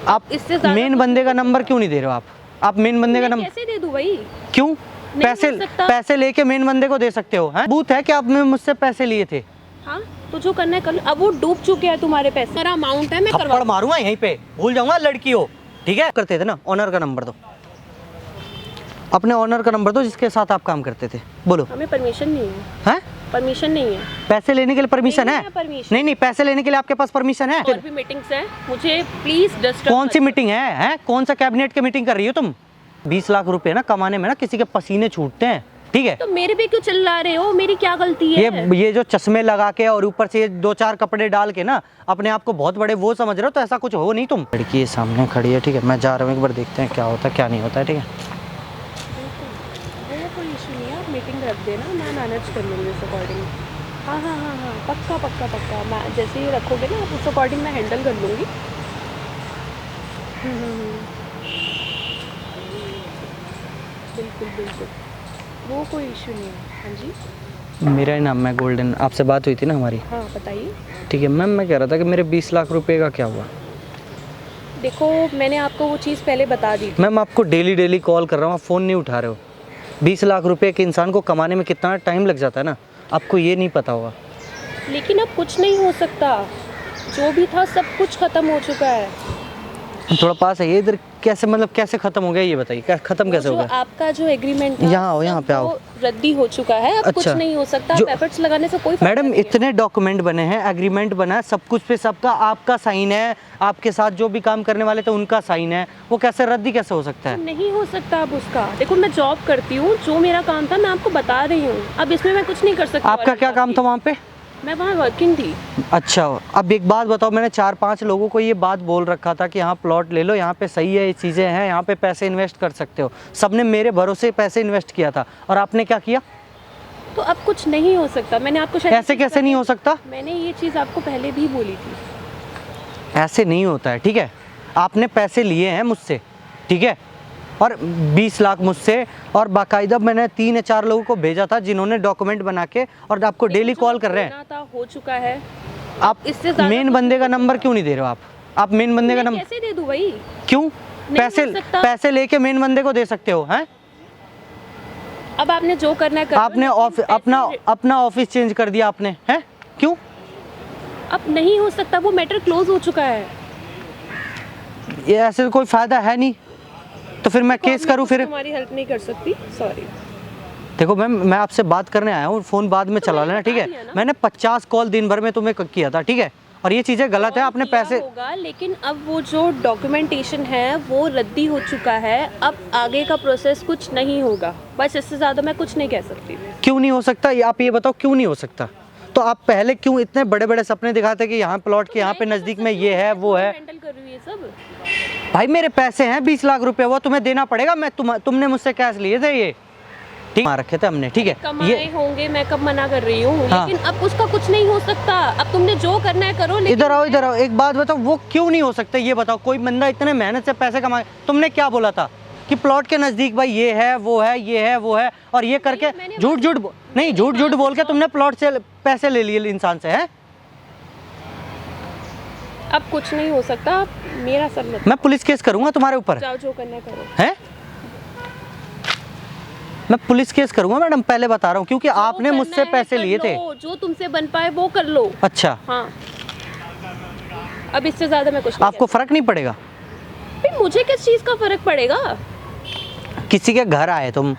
आप इससे ज्यादा मेन बंदे का नंबर क्यों नहीं दे रहे हो? आप मेन बंदे का नंबर कैसे दे दूं भाई? क्यों? पैसे हो सकता। पैसे लेके मेन बंदे को दे सकते हो? हैं? बूथ है कि आपने मुझसे पैसे लिए थे? हाँ तो जो करना है कर लो। अब वो डूब चुके हैं तुम्हारे पैसे, मेरा अमाउंट है, मैं करवा थप्पड़ मारूंगा यहीं पे, भूल जाऊंगा लड़की हो। ठीक है, करते थे ना, ऑनर का नंबर दो, अपने ऑनर का नंबर दो जिसके साथ आप काम करते थे। बोलो। हमें परमिशन नहीं है। हैं? परमिशन नहीं है। पैसे लेने के लिए परमिशन नहीं है? है permission। नहीं, पैसे लेने के लिए आपके पास परमिशन है? और भी मीटिंग्स हैं, मुझे प्लीज डिस्टर्ब। कौन सी मीटिंग है? हैं? कौन सा कैबिनेट की मीटिंग कर रही हो तुम? 20 लाख रुपए ना कमाने में ना किसी के पसीने छूटते हैं, ठीक है? तो मेरे पे क्यों चिल्ला रहे हो? मेरी क्या गलती है? ये जो चश्मे लगा के और ऊपर से ये 2-4 कपड़े डाल के ना अपने आप को बहुत बड़े वो समझ रहे हो, तो ऐसा कुछ हो नहीं तुम। लड़की ये सामने खड़ी है, ठीक है, मैं जा रहा हूँ, एक बार देखते हैं क्या होता है क्या नहीं होता है, ठीक है? वो कोई इशू नहीं है, आप मीटिंग रख देना, मैं मैनेज कर लूँगी उस अकॉर्डिंग। हाँ हाँ हाँ हाँ, पक्का पक्का पक्का, मैं जैसे ही रखोगे ना उस अकॉर्डिंग मैं हैंडल कर लूँगी। बिल्कुल बिल्कुल, वो कोई इशू नहीं है। हाँ जी, मेरा ही नाम है गोल्डन, आपसे बात हुई थी ना हमारी? हाँ बताइए। ठीक है मैम, मैं कह रहा था कि मेरे 20 लाख रुपए का क्या हुआ? देखो मैंने आपको वो चीज़ पहले बता दी थी। मैम आपको डेली कॉल कर रहा हूँ, आप फ़ोन नहीं उठा रहे हो। 20 लाख रुपए के इंसान को कमाने में कितना टाइम लग जाता है ना, आपको ये नहीं पता होगा। लेकिन अब कुछ नहीं हो सकता, जो भी था सब कुछ ख़त्म हो चुका है। थोड़ा पास है ये इधर, कैसे मतलब कैसे ख़त्म हो गया ये बताइए, ख़त्म कैसे हो जो गया? आपका जो एग्रीमेंट था यहाँ आओ, यहाँ पे आओ। वो रद्दी हो चुका है, अब कुछ अच्छा। नहीं हो सकता। जो- आप एफर्ट्स लगाने से कोई फायदा मैडम नहीं है। इतने डॉक्यूमेंट बने हैं, एग्रीमेंट बना है, सब कुछ पे सबका आपका साइन है, आपके साथ जो भी काम करने वाले थे उनका साइन है, वो कैसे रद्दी कैसे हो सकता है? नहीं हो सकता अब उसका। देखो मैं जॉब करती हूँ, जो मेरा काम था मैं आपको बता रही हूँ, अब इसमें मैं कुछ नहीं कर सकती। आपका क्या काम था वहाँ पे? मैं वहाँ वर्किंग थी। अच्छा, अब एक बात बताओ, मैंने 4-5 लोगों को ये बात बोल रखा था कि यहाँ प्लॉट ले लो, यहाँ पे सही है, ये चीज़ें हैं, यहाँ पे पैसे इन्वेस्ट कर सकते हो, सबने मेरे भरोसे पैसे इन्वेस्ट किया था, और आपने क्या किया? तो अब कुछ नहीं हो सकता, मैंने आपको शायद ऐसे कैसे नहीं हो सकता? मैंने ये चीज़ आपको पहले भी बोली थी। ऐसे नहीं होता है, ठीक है? आपने पैसे लिए हैं मुझसे, ठीक है, और 20 लाख मुझसे, और बाकायदा मैंने 3 या 4 लोगों को भेजा था जिन्होंने डॉक्यूमेंट बना के, और आपको डेली कॉल कर रहे हैं। होना था, हो चुका है। आप इससे ज़्यादा मेन कुछ बंदे का नहीं हो नंबर क्यों नहीं दे रहे हो? आप मेन बंदे का मैं नंबर कैसे दे दूं भाई? क्यों? हो पैसे सकता। पैसे लेके मेन बंदे को दे सकते हो? हैं? अब आपने जो करना है कर लो, आपने लेकिन अपना ऑफिस चेंज कर दिया आपने, हैं? क्यों? अब नहीं हो सकता, वो मैटर क्लोज हो चुका है। ये ऐसे कोई फायदा है नहीं, तो फिर मैं केस करूं फिर? तुम्हारी हेल्प नहीं कर सकती, सॉरी। देखो मैम, मैं आपसे बात करने आया हूँ, फ़ोन बाद में चला लेना, ठीक है? मैंने 50 कॉल दिन भर में तुम्हें किया था, ठीक है, और ये चीज़ें गलत है, आपने पैसे होगा, लेकिन अब वो जो डॉक्यूमेंटेशन है वो रद्दी हो चुका है, अब आगे का प्रोसेस कुछ नहीं होगा, बस इससे ज़्यादा मैं कुछ नहीं कह सकती। क्यों नहीं हो सकता? ये आप ये बताओ क्यों नहीं हो सकता? तो आप पहले क्यों इतने बड़े बड़े सपने दिखाते कि यहाँ प्लॉट के यहाँ पे नज़दीक में ये है वो है? हैंडल कर रही है सब। भाई मेरे पैसे हैं 20 लाख रुपए, वो तुम्हें देना पड़ेगा। मैं तुमने मुझसे कैश लिए थे ये, ठीक है, रखे थे हमने, ठीक है? कमाए होंगे, मैं कब मना कर रही हूँ, हाँ। लेकिन अब उसका कुछ नहीं हो सकता। अब तुमने जो करना है करो, लेकिन इधर आओ, इधर आओ, एक बात बताओ, वो क्यों नहीं हो सकता ये बताओ? कोई बंदा इतने मेहनत से पैसे कमाए, तुमने क्या बोला था कि प्लॉट के नज़दीक भाई ये है वो है ये है वो है, और ये करके झूठ बोल के तुमने प्लॉट से पैसे ले लिए इंसान से, है? अब कुछ नहीं हो सकता, मेरा सब मत। मैं पुलिस केस करूंगा तुम्हारे ऊपर, जाओ जो करना है करो। है? मैं पुलिस केस करूंगा मैडम, पहले बता रहा हूँ, क्योंकि आपने मुझसे पैसे लिए थे। जो तुमसे बन पाए वो कर लो। अच्छा, हाँ, अब इससे ज्यादा मैं कुछ नहीं आपको फर्क नहीं पड़ेगा? भाई मुझे किस चीज का फर्क पड़ेगा? किसी के घर आए तुम,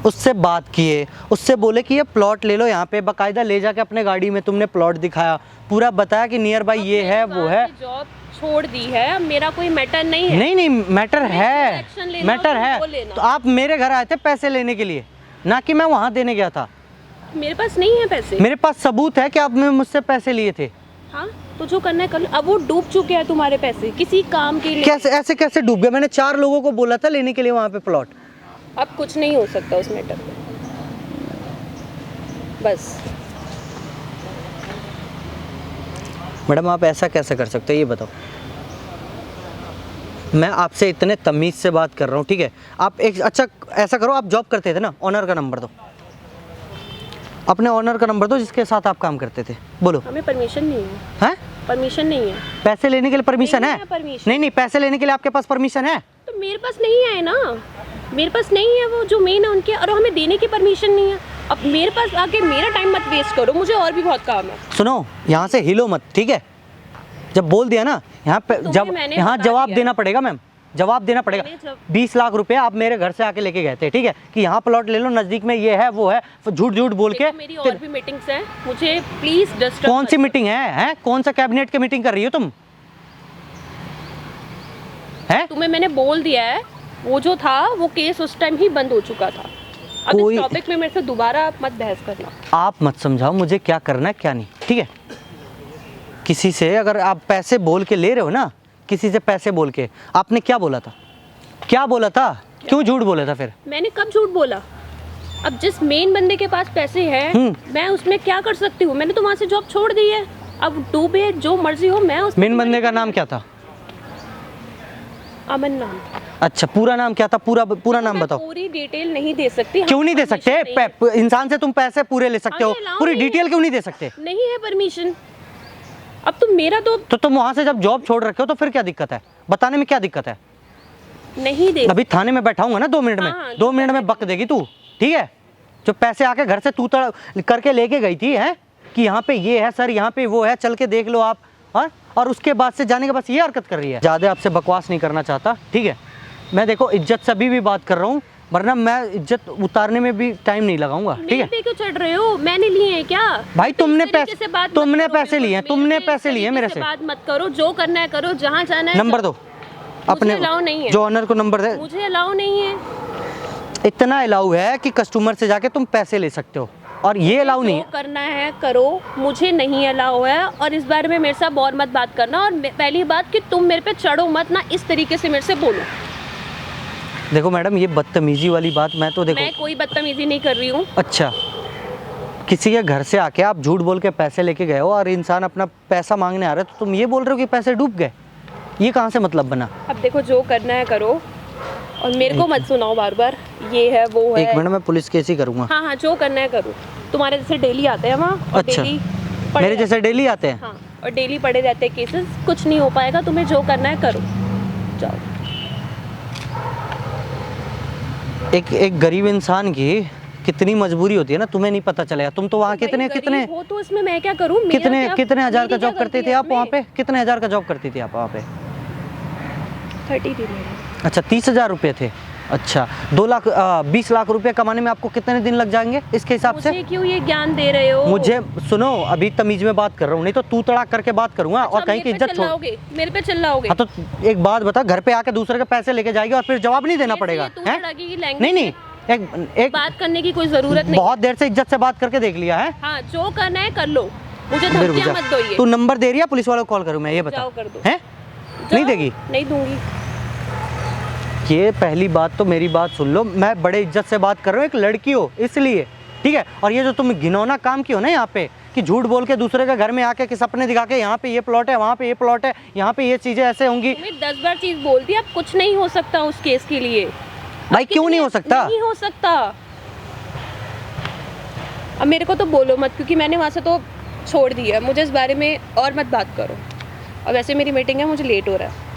उससे बात किए, उससे बोले कि ये प्लॉट ले लो यहाँ पे, बाकायदा ले जाके अपने गाड़ी में तुमने प्लॉट दिखाया, पूरा बताया कि नियर बाई ये है वो है। जॉब छोड़ दी है, अब मेरा कोई मैटर नहीं है। नहीं मैटर है, एक्शन लेना मैटर हो है। वो लेना। तो आप मेरे घर आए थे पैसे लेने के लिए, ना कि मैं वहाँ देने गया था। मेरे पास नहीं है पैसे। मेरे पास सबूत है कि आपने मुझसे पैसे लिए थे। हाँ तो जो करना है कर लो। अब वो डूब चुके हैं तुम्हारे पैसे, किसी काम के लिए। कैसे ऐसे कैसे डूब गए? मैंने 4 लोगों को बोला था लेने के लिए वहाँ पे प्लॉट। अब कुछ नहीं हो सकता उस मैटर पे, बस। मैडम आप ऐसा कैसे कर सकते हो ये बताओ? मैं आपसे इतने तमीज़ से बात कर रहा हूँ, ठीक है? आप एक अच्छा ऐसा करो, आप जॉब करते थे ना, ऑनर का नंबर दो, अपने ऑनर का नंबर दो जिसके साथ आप काम करते थे। बोलो। हमें परमिशन नहीं है। हैं? परमिशन नहीं है। पैसे लेने के लिए परमिशन नहीं है? है permission। नहीं नहीं, पैसे लेने के लिए आपके पास परमिशन है? तो मेरे पास नहीं है ना, मेरे पास नहीं है, वो जो मेन है उनके, और हमें देने की परमिशन नहीं है। अब मेरे पास आके मेरा टाइम मत वेस्ट करो, मुझे और भी बहुत काम है। सुनो, यहाँ से हिलो मत, ठीक है? जब बोल दिया ना, यहाँ पे तुम्हें जब मैंने यहाँ बता जवाब दिया देना पड़ेगा मैम, जवाब देना पड़ेगा। मैंने जब- 20 लाख रुपए आप मेरे घर से आके लेके गए थे, ठीक है, कि यहाँ प्लॉट ले लो, नजदीक में ये है वो है, झूठ झूठ बोल के। देखो, मेरी और भी मीटिंग्स हैं, मुझे प्लीज डिस्टर्ब कौन सी मीटिंग है? कौन सा कैबिनेट की मीटिंग कर रही हो तुम? है तुम्हें मैंने बोल दिया है, वो जो था वो केस उस टाइम ही बंद हो चुका था। अब कोई- इस टॉपिक में मेरे से दोबारा आप मत बहस करना। आप मत समझाओ मुझे क्या करना है क्या नहीं, ठीक है? किसी से अगर आप पैसे बोल के ले रहे हो ना, किसी से पैसे बोल के, आपने क्या बोला था? क्या बोला था? क्यों झूठ बोला था फिर? मैंने कब झूठ बोला? अब जिस मेन बंदे के पास पैसे हैं, मैं उसमें क्या कर सकती हूँ? मैंने तो वहाँ से जॉब छोड़ दी है, अब डूबे जो मर्जी हो, मैं उस मेन बंदे का नाम क्या था? अमन नाम था। अच्छा, पूरा नाम क्या था? पूरा नाम मैं बताओ। पूरी डिटेल नहीं दे सकती। क्यों नहीं दे सकते? परमिशन नहीं है। इंसान से तुम पैसे पूरे ले सकते हो, हमें allow पूरी नहीं है। डिटेल क्यों नहीं दे सकते? नहीं है परमिशन। अब तुम मेरा तो तुम वहां से जब जॉब छोड़ रखे हो तो फिर क्या दिक्कत है? बताने में क्या दिक्कत है? नहीं दे। अभी थाने में बैठाऊंगा ना 2 मिनट में, हाँ, 2 मिनट में बक देगी तू, ठीक है? जो पैसे आके घर से तू करके लेके गई थी, है कि यहाँ पे ये है सर, यहाँ पे वो है, चल के देख लो आप, हाँ? और उसके बाद से जाने के बाद ये हरकत कर रही है। ज़्यादा आपसे बकवास नहीं करना चाहता, ठीक है? मैं देखो इज्जत से अभी भी बात कर रहा हूँ, वरना मैं इज्जत उतारने में भी टाइम नहीं लगाऊंगा, ठीक मेरे है? पे क्यों चढ़ रहे हो? मैंने लिए हैं क्या? भाई तुमने इस तरीके से बात मत तुमने करो पैसे मेरे लिए हैं, को। तुमने मेरे पे इस पैसे लिए हैं तरीके मेरे से से। बात मत करो, जो करना है करो, जहाँ जाना है नंबर जाओ। दो अपने, अलाउ नहीं है। जो ऑनर को नंबर दे। मुझे अलाउ नहीं है। इतना अलाउ है कि कस्टमर से जाके तुम पैसे ले सकते हो, और ये अलाउ नहीं जो है। करना है करो, मुझे नहीं अलाउ है। और इस बारे में मेरे साथ और मत बात करना। और पहली बात कि तुम मेरे पे चढ़ो मत ना, इस तरीके से मेरे से बोलो। देखो मैडम, ये बदतमीजी वाली बात मैं तो देखो। मैं कोई बदतमीजी नहीं कर रही हूँ। अच्छा, किसी के घर से आके आप झूठ बोल के पैसे लेके गए हो और इंसान अपना पैसा मांगने आ रहा है, तो तुम ये बोल रहे हो कि पैसे डूब गए? ये कहाँ से मतलब बना? अब देखो, जो करना है करो, और मेरे को मत सुनाओ बार बार ये है वो है। एक मिनट में पुलिस केस ही करूँगा। हाँ हाँ, जो करना है करो। तुम्हारे जैसे डेली आते हैं वहाँ, और अच्छा, डेली पढ़े मेरे जैसे डेली आते हैं? हाँ, और डेली पड़े रहते हैं केसेस। कुछ नहीं हो पाएगा, तुम्हें जो करना है करो, जाओ। एक गरीब इंसान की कितनी मजबूरी होती है ना, तुम्हें नहीं पता चलेगा। तुम तो वहाँ कितने भाई, कितने गरीब हो तो इसमें मैं क्या करूँ? कितने हजार का जॉब करते थे आप वहाँ पे? कितने हजार का जॉब करती थी आप वहाँ पे? 30 दिन में। अच्छा, 30,000 रुपये थे। अच्छा, 20 लाख रुपए कमाने में आपको कितने दिन लग जाएंगे इसके हिसाब से? मुझे क्यों ये ज्ञान दे रहे हो? मुझे सुनो, अभी तमीज में बात कर रहा हूँ, नहीं तो तू तड़ाक करके बात करूंगा और कहीं की इज्जत छोड़। मेरे पे चिल्लाओगे? हाँ तो एक बात बता, घर पे आके दूसरे के पैसे लेके जाएगी और फिर जवाब नहीं देना पड़ेगा? हैं? नहीं नहीं, एक बात करने की कोई जरूरत नहीं। बहुत देर से इज्जत से बात करके देख लिया है। हाँ, जो करना है कर लो, मुझे मेरे को धमकियां जा। मत दो। ये तू नंबर दे रही है, पुलिस वालों को कॉल करूँ मैं? ये बता। जाओ कर दो। हैं? नहीं देगी? नहीं दूंगी। ये पहली बात तो मेरी बात सुन लो, मैं बड़े इज्जत से बात कर रहा हूँ, एक लड़की हो इसलिए, ठीक है? और ये जो तुम घिनौना काम किया हो ना यहाँ पे, कि झूठ बोल के दूसरे के घर में आके कि सपने दिखा के यहाँ पे ये प्लॉट है, वहाँ पे ये प्लॉट है, यहाँ पे ये चीजें ऐसे होंगी। तुम्हें 10 बार चीज बोल दी, अब कुछ नहीं हो सकता उस केस के लिए। भाई क्यों नहीं हो सकता? नहीं हो सकता। अब मेरे को तो बोलो मत, क्योंकि मैंने वहाँ से तो छोड़ दिया। मुझे इस बारे में और मत बात करो। और वैसे मेरी मीटिंग है, मुझे लेट हो रहा है।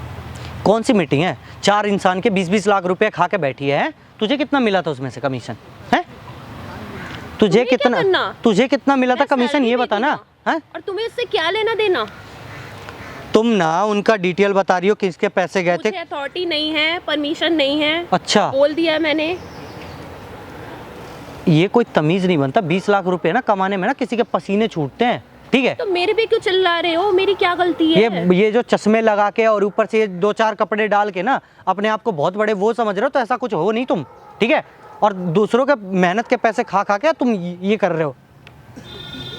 कौन सी मीटिंग है? 4 इंसान के 20-20 लाख रुपए खा के बैठी है। तुझे कितना मिला था उसमें से कमीशन? है तुझे तुझे कितना मिला था कमीशन, ये बता ना। है? और तुम्हें इससे क्या लेना देना? तुम ना उनका डिटेल बता रही हो किसके पैसे गए थे। मुझे अथॉरिटी नहीं है, परमिशन नहीं है। अच्छा, बोल दिया मैंने। ये कोई तमीज नहीं बनता। 20 लाख रुपए ना कमाने में ना किसी के पसीने छूटते हैं, ठीक है? तो मेरे पे क्यों चिल्ला रहे हो? मेरी क्या गलती है? ये जो चश्मे लगा के और ऊपर से ये 2-4 कपड़े डाल के ना अपने आप को बहुत बड़े वो समझ रहे हो, तो ऐसा कुछ हो नहीं तुम, ठीक है? और दूसरों के मेहनत के पैसे खा खा के तुम ये कर रहे हो।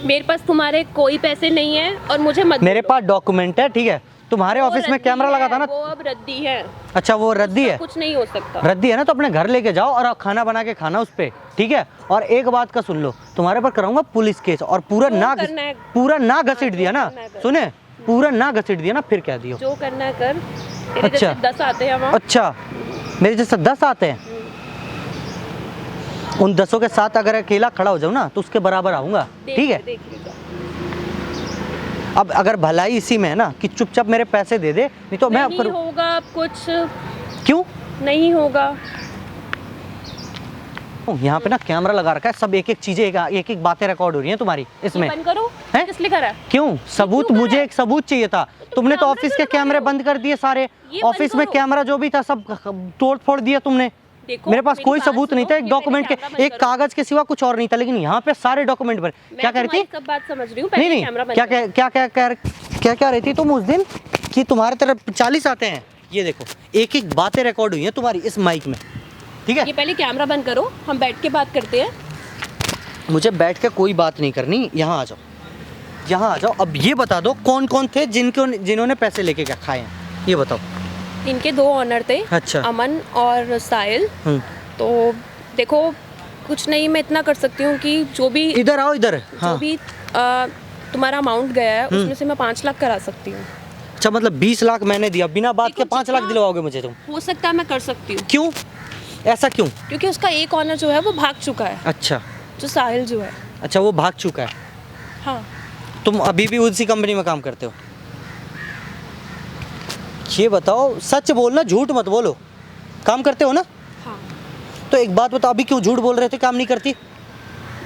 मेरे पास तुम्हारे कोई पैसे नहीं है, और मुझे मत मेरे बोलो। पास डॉक्यूमेंट है, ठीक है? तुम्हारे वो ऑफिस में रद्दी कैमरा लगा था ना? वो अब रद्दी है। अच्छा, वो रद्दी है? कुछ नहीं हो सकता। रद्दी है ना, तो अपने घर लेके जाओ और खाना बना के खाना उस पे, ठीक है? और एक बात का सुन लो, तुम्हारे पर कराऊंगा पुलिस केस, और पूरा ना घसीट दिया ना, सुने, पूरा ना घसीट दिया ना, फिर क्या दियो? जो करना है कर। तेरे अच्छा। जैसे 10 आते हैं वहाँ। अच्छा, मेरे जैसे 10 आते हैं। उन 10 के साथ अगर अकेला खड़ा हो जाऊँ ना, तो उसके बराबर आऊंगा, ठीक है? देख लीजिए। अब अगर भलाई इसी में है ना कि चुपचाप मेरे पैसे दे दे, नहीं तो मैं अब नहीं करूँ। होगा अब कुछ, क्यों? नहीं होगा। यहाँ पे ना कैमरा लगा रखा है, सब एक एक चीजें एक एक बातें रिकॉर्ड हो रही हैं तुम्हारी इसमें। बंद करो। हैं? किस लिए करा है? क्यों? सबूत, क्यों मुझे करा एक सबूत चाहिए था। तुमने तो कैमरा ऑफिस क्यों के लगा कैमरे रहे हो? बंद कर दिए सारे, ये बंद ऑफिस में करो। कैमरा जो भी था सब तोड़ फोड़ दिया तुमने। देखो, मेरे पास मेरी कोई बात सबूत नहीं सुनो, था, एक ये पहले डॉक्यूमेंट के, कैमरा बंद एक करो। कागज के सिवा कुछ और नहीं था, लेकिन यहाँ पे सारे डॉक्यूमेंट पर क्या कह रही थी? सब बात समझ रही हूँ, नहीं पहले नहीं, कैमरा बंद क्या करो। क्या क्या क्या क्या रही थी तुम उस दिन कि तुम्हारे तरफ 40 आते हैं। ये देखो एक एक बातें रिकॉर्ड हुई हैं तुम्हारी इस माइक में, ठीक है? ये पहले कैमरा बंद करो, हम बैठ के बात करते हैं। मुझे बैठ के कोई बात नहीं करनी, यहाँ आ जाओ, यहाँ आ जाओ। अब ये बता दो कौन कौन थे जिन्होंने पैसे लेके क्या खाए हैं, ये बताओ। इनके 2 ऑनर थे, अच्छा। अमन और साहिल। तो देखो कुछ नहीं, मैं इतना कर सकती हूँ कि जो भी इधर आओ, इधर। हाँ। जो भी तुम्हारा अमाउंट गया है उसमें से मैं 5 लाख करा सकती हूँ। अच्छा, मतलब 20 लाख मैंने दिया, बिना बात के देखो, 5 लाख जितना दिलवाओगे मुझे तुम? हो सकता है मैं कर सकती हूँ, क्यों? ऐसा क्यों? क्योंकि उसका एक ऑनर जो है वो भाग चुका है, अच्छा जो साहिल जो है। अच्छा, वो भाग चुका है। हाँ। तुम अभी भी उसी कंपनी में काम करते हो? ये बताओ, सच बोलना, झूठ मत बोलो। काम करते हो ना? हाँ। तो एक बात बताओ, अभी क्यों झूठ बोल रहे थे, काम नहीं करती?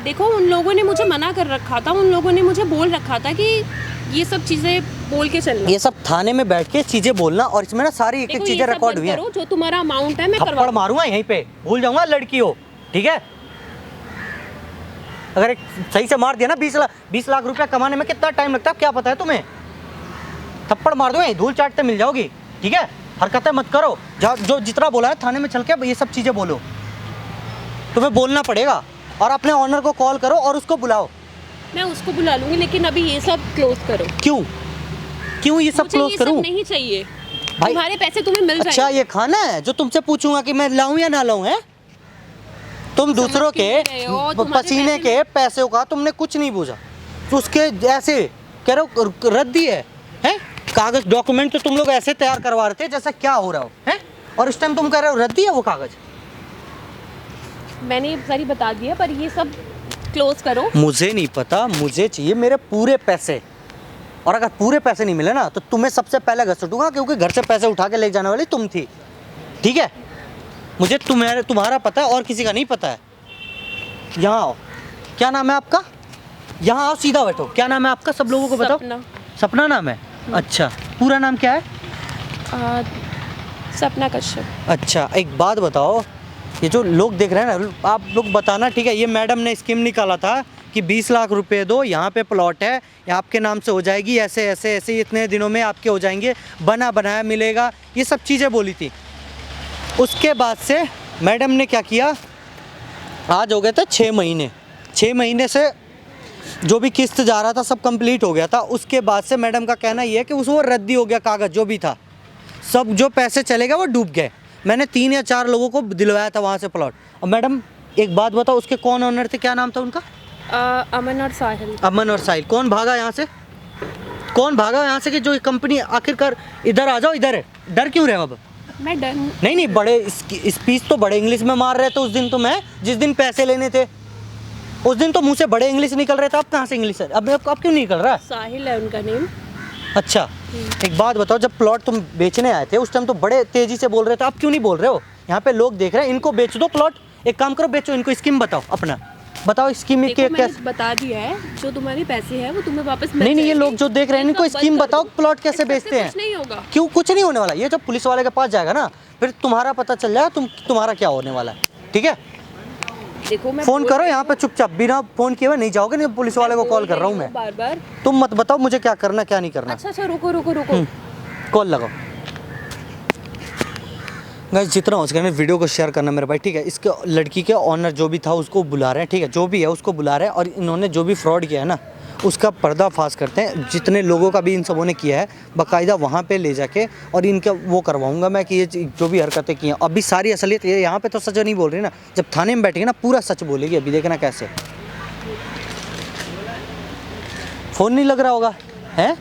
देखो उन लोगों ने मुझे मना कर रखा था, उन लोगों ने मुझे बोल रखा था कि ये सब चीजें बोल के चलना। ये सब थाने में बैठ के चीजें बोलना, और इसमें ना सारी एक एक देखो, चीजें ये सब रिकॉर्ड बंद हुई हैं। करो, जो तुम्हारा अमाउंट है मैं थप्पड़ करवा। मारूंगा यहीं पे, भूल जाऊंगा लड़की हो, ठीक है? अगर एक सही से मार दिया ना, 20 लाख रुपया कमाने में कितना टाइम लगता है क्या पता है तुम्हें? थप्पड़ मार दो, यहीं धूल चाटते मिल जाओगी, ठीक है? हरकतें मत करो, जो जितना बोला है थाने में चल के ये सब चीजें बोलो। तुम्हें बोलना पड़ेगा, और अपने ऑनर को कॉल करो और उसको बुलाओ। मैं उसको बुला लूंगी, लेकिन अभी ये सब क्लोज करो। क्यों? क्यों ये सब मुझे क्लोज ये करूं? सब नहीं चाहिए। भाई, तुम्हारे पैसे तुम्हें मिल अच्छा जाएंगे। ये खाना है जो तुमसे पूछूंगा कि मैं लाऊं या ना लाऊं, है? तुम दूसरों के क्यों नहीं रहे हो? तुम्हारे पसीने पैसे के पैसों का तुमने कुछ नहीं पूछा, तो उसके ऐसे कह रहे हो रद्दी है? कागज डॉक्यूमेंट तो तुम लोग ऐसे तैयार करवा रहे थे जैसा क्या हो रहा हो, है? और इस टाइम तुम कह रहे हो रद्दी है वो कागज। मैंने ये सारी बता दिया, पर ये सब क्लोज करो। मुझे नहीं पता, मुझे चाहिए मेरे पूरे पैसे, और अगर पूरे पैसे नहीं मिले ना तो तुम्हें सबसे पहले घसीटूंगा, क्योंकि घर से पैसे उठा के ले जाने वाली तुम थी, ठीक है? मुझे तुम्हारा पता है और किसी का नहीं पता है। यहाँ आओ, क्या नाम है आपका? यहाँ आओ, सीधा बैठो। क्या नाम है आपका, सब लोगों को बताओ। सपना। सपना नाम है? अच्छा, पूरा नाम क्या है? सपना कश्यप। अच्छा, एक बात बताओ, ये जो लोग देख रहे हैं ना, आप लोग बताना, ठीक है? ये मैडम ने स्कीम निकाला था कि 20 लाख रुपए दो, यहाँ पे प्लॉट है, ये आपके नाम से हो जाएगी, ऐसे ऐसे ऐसे इतने दिनों में आपके हो जाएंगे, बना बनाया मिलेगा, ये सब चीज़ें बोली थी। उसके बाद से मैडम ने क्या किया, आज हो गए थे 6 महीने, 6 महीने से जो भी किस्त जा रहा था सब कंप्लीट हो गया था। उसके बाद से मैडम का कहना ये है कि वो रद्दी हो गया कागज़, जो भी था सब, जो पैसे चले गए वो डूब गए। मैंने 3 या 4 लोगों को दिलवाया था वहाँ से प्लॉट। और मैडम एक बात बताओ, उसके कौन ओनर थे, क्या नाम था उनका? अमन और साहिल। अमन और साहिल। कौन भागा यहाँ से? कौन भागा यहाँ से कि जो कंपनी आखिरकार? इधर आ जाओ, इधर है। डर क्यों रहे हो अब? मैं डन नहीं, बड़े स्पीच तो बड़े इंग्लिश में मार रहे थे उस दिन, तो मैं जिस दिन पैसे लेने थे उस दिन तो मुँह से बड़े इंग्लिश निकल रहे थे, अब कहाँ से इंग्लिश है? अब क्यों नहीं निकल रहा? साहिल है उनका नेम। अच्छा, एक बात बताओ, जब प्लॉट तुम बेचने आए थे उस टाइम तो बड़े तेजी से बोल रहे थे, अब क्यों नहीं बोल रहे हो? यहाँ पे लोग देख रहे हैं, इनको बेच दो प्लॉट। एक काम करो, बेचो इनको। स्कीम बताओ अपना, बताओ स्कीम देखो, के मैंने कैसे? बता दिया है, जो तुम्हारे पैसे हैं वो तुम्हें वापस मिल नहीं, ये जाएंगे। लोग जो देख रहे हैं इनको ये सब स्कीम बंद कर बताओ, दो। प्लॉट कैसे इससे बेचते हैं? कुछ नहीं होगा। क्यों कुछ नहीं होने वाला? ये जब पुलिस वाले के पास जाएगा ना, फिर तुम्हारा पता चल जाएगा तुम्हारा क्या होने वाला है, ठीक है? देखो, मैं फोन बोल करो रही यहाँ पे चुपचाप, बिना फोन किए हुए नहीं जाओगे, नहीं पुलिस वाले को कॉल कर रहा हूँ मैं। बार बार। तुम मत बताओ मुझे क्या करना क्या नहीं करना। अच्छा, रुको रुको रुको। कॉल लगाओ। गाइस, जितना हो सके ना वीडियो को शेयर करना मेरे भाई, ठीक है? इसके लड़की के ऑनर जो भी था उसको बुला रहे हैं, ठीक है? जो भी है उसको बुला रहे हैं, और इन्होंने जो भी फ्रॉड किया है ना उसका पर्दाफाश करते हैं। जितने लोगों का भी इन सबों ने किया है बाकायदा वहाँ पे ले जाके और इनका वो करवाऊंगा मैं कि ये जो भी हरकतें की हैं, अभी सारी असलियत ये यहाँ पे तो सच नहीं बोल रही ना, जब थाने में बैठेगी ना पूरा सच बोलेगी। अभी देखना कैसे। फ़ोन नहीं लग रहा होगा, है?